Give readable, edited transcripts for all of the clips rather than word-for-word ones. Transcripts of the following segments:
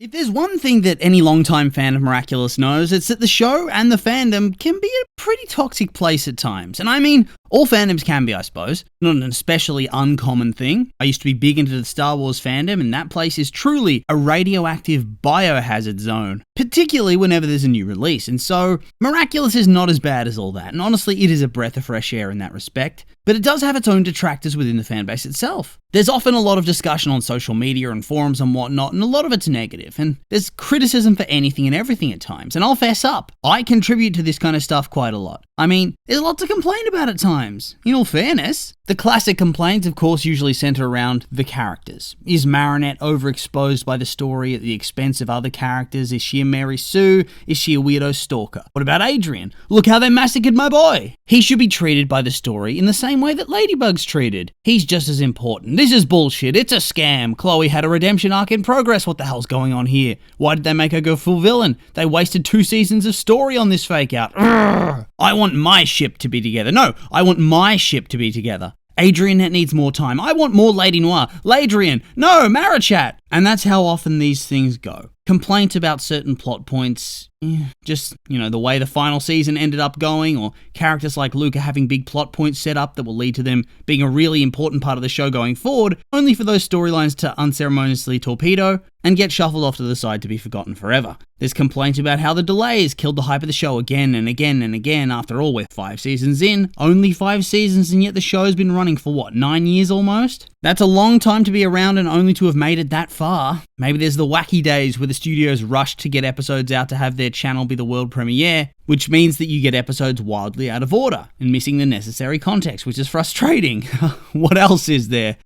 If there's one thing that any longtime fan of Miraculous knows, it's that the show and the fandom can be a pretty toxic place at times. And I mean, all fandoms can be, I suppose. Not an especially uncommon thing. I used to be big into the Star Wars fandom, and that place is truly a radioactive biohazard zone, particularly whenever there's a new release. And so, Miraculous is not as bad as all that, and honestly, it is a breath of fresh air in that respect. But it does have its own detractors within the fanbase itself. There's often a lot of discussion on social media and forums and whatnot, and a lot of it's negative, and there's criticism for anything and everything at times, and I'll fess up, I contribute to this kind of stuff quite a lot. I mean, there's a lot to complain about at times, in all fairness. The classic complaints, of course, usually center around the characters. Is Marinette overexposed by the story at the expense of other characters? Is she a Mary Sue? Is she a weirdo stalker? What about Adrian? Look how they massacred my boy! He should be treated by the story in the same way that Ladybug's treated. He's just as important. This is bullshit. It's a scam. Chloe had a redemption arc in progress. What the hell's going on here? Why did they make her go full villain? They wasted 2 seasons of story on this fake out. Urgh. I want my ship to be together. No, I want my ship to be together. Adrianette needs more time. I want more Lady Noir. Ladrian. No, Marichat. And that's how often these things go. Complaints about certain plot points, just, the way the final season ended up going, or characters like Luca having big plot points set up that will lead to them being a really important part of the show going forward, only for those storylines to unceremoniously torpedo and get shuffled off to the side to be forgotten forever. There's complaints about how the delays killed the hype of the show again and again and again. After all, we're 5 seasons in, only 5 seasons, and yet the show's been running for 9 years almost? That's a long time to be around and only to have made it that far. Maybe there's the wacky days where the studios rushed to get episodes out to have their channel be the world premiere, which means that you get episodes wildly out of order and missing the necessary context, which is frustrating. What else is there?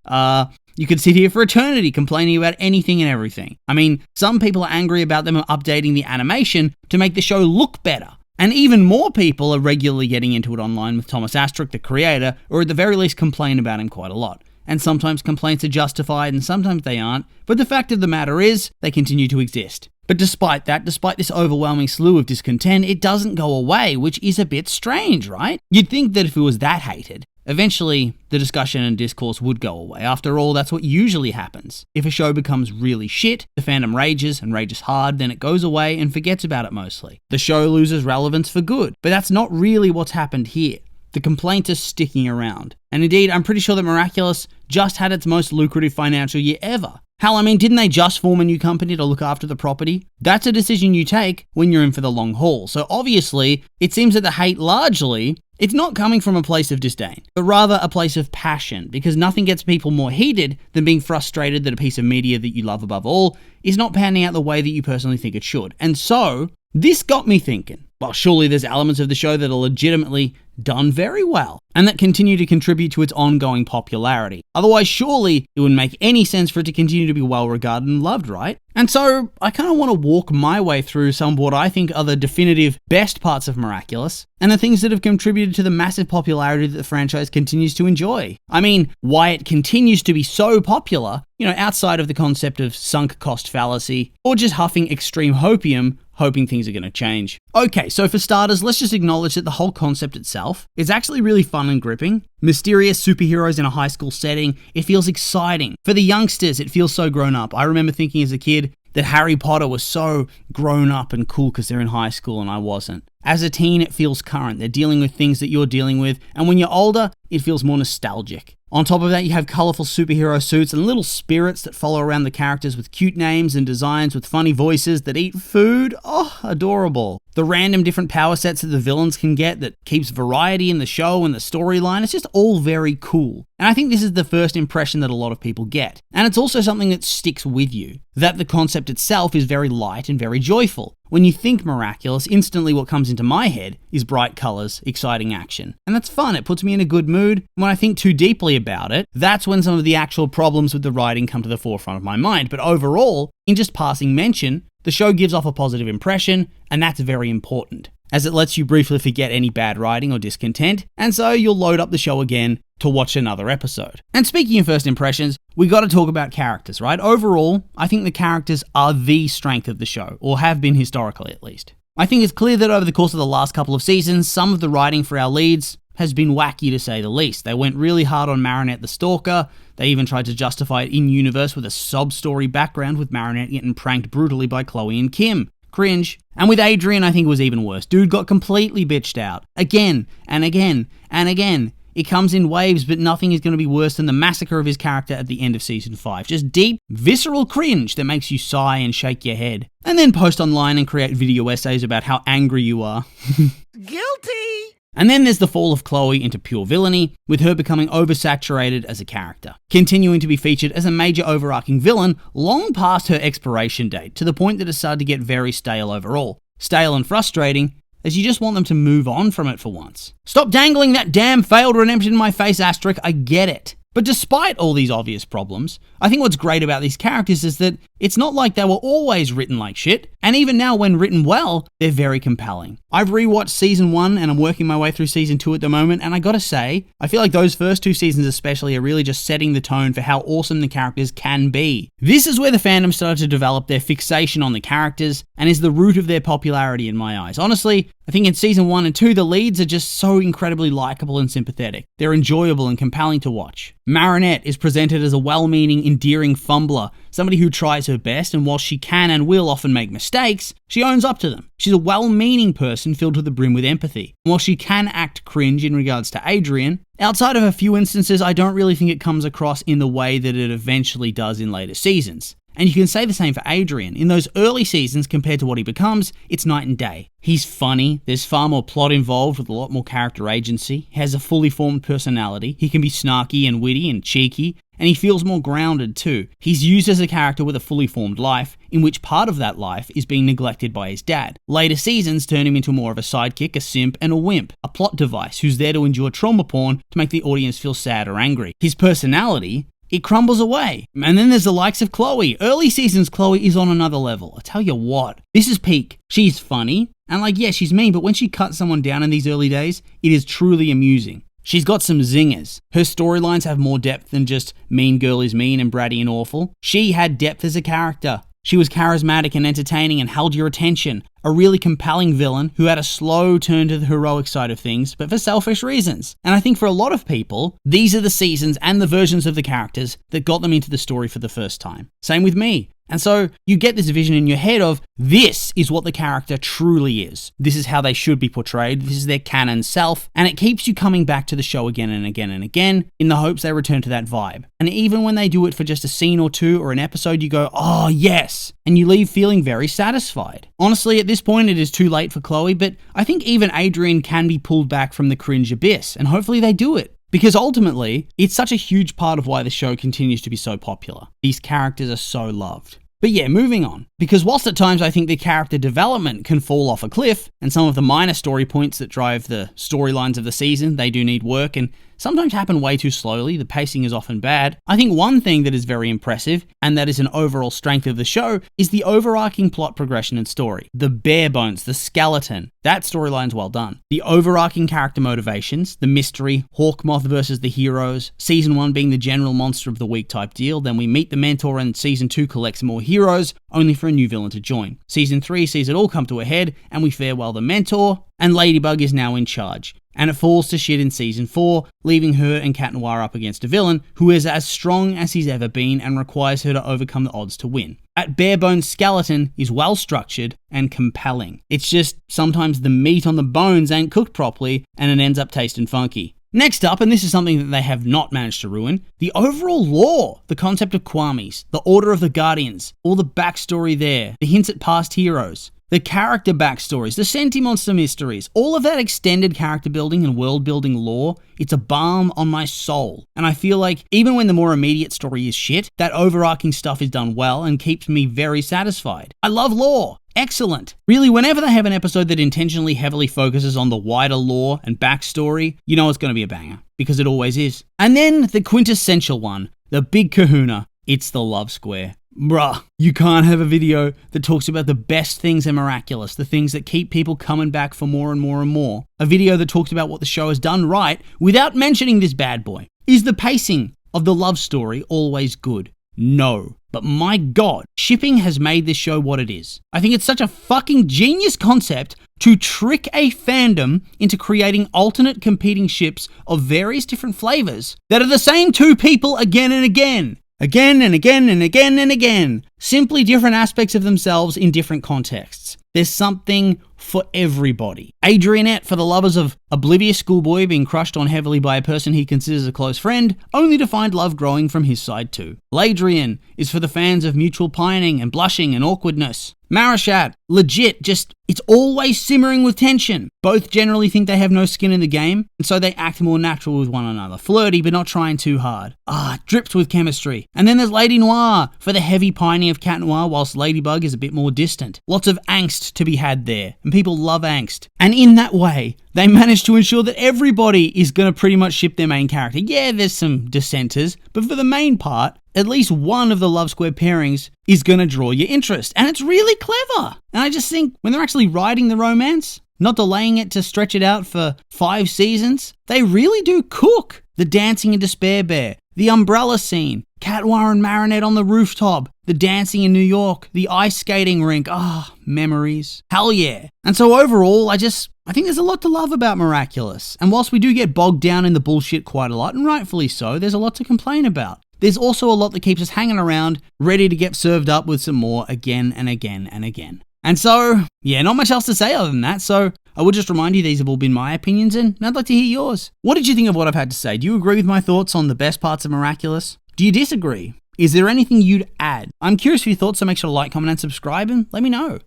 You could sit here for eternity complaining about anything and everything. I mean, some people are angry about them updating the animation to make the show look better. And even more people are regularly getting into it online with Thomas Astruc, the creator, or at the very least complain about him quite a lot. And sometimes complaints are justified and sometimes they aren't, but the fact of the matter is, they continue to exist. But despite this overwhelming slew of discontent, it doesn't go away, which is a bit strange, right? You'd think that if it was that hated, eventually the discussion and discourse would go away. After all, that's what usually happens. If a show becomes really shit, the fandom rages and rages hard, then it goes away and forgets about it mostly. The show loses relevance for good, but that's not really what's happened here. The complaint is sticking around. And indeed, I'm pretty sure that Miraculous just had its most lucrative financial year ever. Hell, I mean, didn't they just form a new company to look after the property? That's a decision you take when you're in for the long haul. So obviously, it seems that the hate largely, it's not coming from a place of disdain, but rather a place of passion, because nothing gets people more heated than being frustrated that a piece of media that you love above all is not panning out the way that you personally think it should. And so, this got me thinking, well, surely there's elements of the show that are legitimately done very well, and that continue to contribute to its ongoing popularity. Otherwise, surely it wouldn't make any sense for it to continue to be well regarded and loved, right? And so, I kind of want to walk my way through some of what I think are the definitive best parts of Miraculous, and the things that have contributed to the massive popularity that the franchise continues to enjoy. I mean, why it continues to be so popular, outside of the concept of sunk cost fallacy, or just huffing extreme hopium, hoping things are going to change. Okay, so for starters, let's just acknowledge that the whole concept itself is actually really fun and gripping. Mysterious superheroes in a high school setting, it feels exciting. For the youngsters, it feels so grown up. I remember thinking as a kid that Harry Potter was so grown up and cool because they're in high school and I wasn't. As a teen, it feels current. They're dealing with things that you're dealing with, and when you're older, it feels more nostalgic. On top of that, you have colourful superhero suits and little spirits that follow around the characters with cute names and designs with funny voices that eat food. Oh, adorable. The random different power sets that the villains can get that keeps variety in the show and the storyline, it's just all very cool. And I think this is the first impression that a lot of people get. And it's also something that sticks with you, that the concept itself is very light and very joyful. When you think Miraculous, instantly what comes into my head is bright colours, exciting action. And that's fun, it puts me in a good mood. When I think too deeply about it, that's when some of the actual problems with the writing come to the forefront of my mind. But overall, in just passing mention, the show gives off a positive impression, and that's very important, as it lets you briefly forget any bad writing or discontent, and so you'll load up the show again to watch another episode. And speaking of first impressions, we got to talk about characters, right? Overall, I think the characters are the strength of the show, or have been historically at least. I think it's clear that over the course of the last couple of seasons, some of the writing for our leads has been wacky to say the least. They went really hard on Marinette the Stalker. They even tried to justify it in-universe with a sob-story background with Marinette getting pranked brutally by Chloe and Kim. Cringe. And with Adrian, I think it was even worse. Dude got completely bitched out. Again, and again, and again. It comes in waves, but nothing is going to be worse than the massacre of his character at the end of Season 5. Just deep, visceral cringe that makes you sigh and shake your head. And then post online and create video essays about how angry you are. Guilty! And then there's the fall of Chloe into pure villainy, with her becoming oversaturated as a character, continuing to be featured as a major overarching villain long past her expiration date, to the point that it started to get very stale overall. Stale and frustrating, as you just want them to move on from it for once. Stop dangling that damn failed redemption in my face, asterisk, I get it. But despite all these obvious problems, I think what's great about these characters is that it's not like they were always written like shit, and even now when written well, they're very compelling. I've rewatched Season 1 and I'm working my way through Season 2 at the moment, and I gotta say, I feel like those first 2 seasons especially are really just setting the tone for how awesome the characters can be. This is where the fandom started to develop their fixation on the characters, and is the root of their popularity in my eyes. Honestly, I think in Season 1 and 2, the leads are just so incredibly likable and sympathetic. They're enjoyable and compelling to watch. Marinette is presented as a well-meaning, endearing fumbler, somebody who tries her best, and while she can and will often make mistakes, she owns up to them. She's a well-meaning person filled to the brim with empathy. And while she can act cringe in regards to Adrian, outside of a few instances, I don't really think it comes across in the way that it eventually does in later seasons. And you can say the same for Adrian. In those early seasons, compared to what he becomes, it's night and day. He's funny, there's far more plot involved with a lot more character agency, he has a fully formed personality, he can be snarky and witty and cheeky, and he feels more grounded too. He's used as a character with a fully formed life, in which part of that life is being neglected by his dad. Later seasons turn him into more of a sidekick, a simp, and a wimp, a plot device who's there to endure trauma porn to make the audience feel sad or angry. His personality, it crumbles away. And then there's the likes of Chloe. Early seasons, Chloe is on another level. I tell you what, this is peak. She's funny, and yeah, she's mean, but when she cuts someone down in these early days, it is truly amusing. She's got some zingers. Her storylines have more depth than just mean girl is mean and bratty and awful. She had depth as a character. She was charismatic and entertaining and held your attention. A really compelling villain who had a slow turn to the heroic side of things, but for selfish reasons. And I think for a lot of people, these are the seasons and the versions of the characters that got them into the story for the first time. Same with me. And so you get this vision in your head of, this is what the character truly is. This is how they should be portrayed. This is their canon self. And it keeps you coming back to the show again and again and again in the hopes they return to that vibe. And even when they do it for just a scene or two or an episode, you go, oh yes. And you leave feeling very satisfied. Honestly, at this point, it is too late for Chloe, but I think even Adrian can be pulled back from the cringe abyss. And hopefully they do it. Because ultimately, it's such a huge part of why the show continues to be so popular. These characters are so loved. But yeah, moving on. Because whilst at times I think the character development can fall off a cliff, and some of the minor story points that drive the storylines of the season, they do need work, and sometimes happen way too slowly, the pacing is often bad, I think one thing that is very impressive, and that is an overall strength of the show, is the overarching plot progression and story. The bare bones, the skeleton, that storyline's well done. The overarching character motivations, the mystery, Hawkmoth versus the heroes, Season 1 being the general monster of the week type deal, then we meet the mentor and Season 2 collects more heroes, only for a new villain to join. Season 3 sees it all come to a head, and we farewell the mentor, and Ladybug is now in charge. And it falls to shit in Season 4, leaving her and Cat Noir up against a villain who is as strong as he's ever been and requires her to overcome the odds to win. That bare bones skeleton is well structured and compelling. It's just sometimes the meat on the bones ain't cooked properly and it ends up tasting funky. Next up, and this is something that they have not managed to ruin, the overall lore, the concept of Kwamis, the Order of the Guardians, all the backstory there, the hints at past heroes, the character backstories, the Sentimonster mysteries, all of that extended character building and world building lore, it's a balm on my soul. And I feel like even when the more immediate story is shit, that overarching stuff is done well and keeps me very satisfied. I love lore. Excellent. Really, whenever they have an episode that intentionally heavily focuses on the wider lore and backstory, you know it's going to be a banger, because it always is. And then the quintessential one, the big kahuna, it's the love square. Bruh, you can't have a video that talks about the best things in Miraculous, the things that keep people coming back for more and more and more. A video that talks about what the show has done right without mentioning this bad boy. Is the pacing of the love story always good? No. But my god, shipping has made this show what it is. I think it's such a fucking genius concept to trick a fandom into creating alternate competing ships of various different flavors that are the same two people again and again. Again and again and again and again. Simply different aspects of themselves in different contexts. There's something for everybody. Adrianette for the lovers of oblivious schoolboy being crushed on heavily by a person he considers a close friend, only to find love growing from his side too. Ladrian is for the fans of mutual pining and blushing and awkwardness. Marashat, legit, just, it's always simmering with tension. Both generally think they have no skin in the game, and so they act more natural with one another. Flirty, but not trying too hard. Dripped with chemistry. And then there's Lady Noir, for the heavy pining of Cat Noir, whilst Ladybug is a bit more distant. Lots of angst to be had there, and people love angst. And in that way, they manage to ensure that everybody is going to pretty much ship their main character. Yeah, there's some dissenters, but for the main part, at least one of the Love Square pairings is going to draw your interest. And it's really clever. And I just think when they're actually writing the romance, not delaying it to stretch it out for 5 seasons, they really do cook. The dancing in Despair Bear, the umbrella scene, Cat Noir and Marinette on the rooftop, the dancing in New York, the ice skating rink. Memories. Hell yeah. And so overall, I think there's a lot to love about Miraculous. And whilst we do get bogged down in the bullshit quite a lot, and rightfully so, there's a lot to complain about. There's also a lot that keeps us hanging around, ready to get served up with some more again and again and again. And so, yeah, not much else to say other than that, so I would just remind you these have all been my opinions, and I'd like to hear yours. What did you think of what I've had to say? Do you agree with my thoughts on the best parts of Miraculous? Do you disagree? Is there anything you'd add? I'm curious for your thoughts, so make sure to like, comment, and subscribe, and let me know.